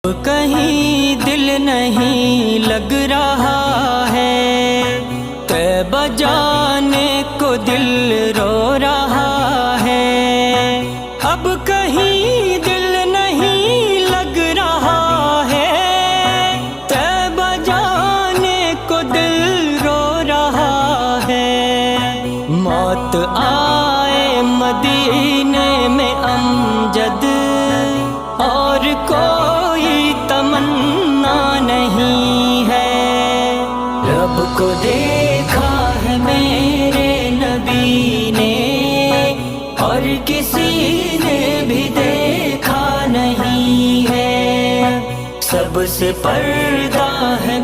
کہیں دل نہیں لگ رہا ہے، طیبہ جانے کو دل رو رہا ہے۔ اب کہیں دل نہیں لگ رہا ہے، طیبہ جانے کو دل رو رہا ہے۔ موت آئے مدینے میں امجد، اور کوئی تمنا نہیں ہے۔ رب کو دیکھا ہے میرے نبی نے، اور کسی نے بھی دیکھا نہیں ہے۔ سب سے پردہ ہے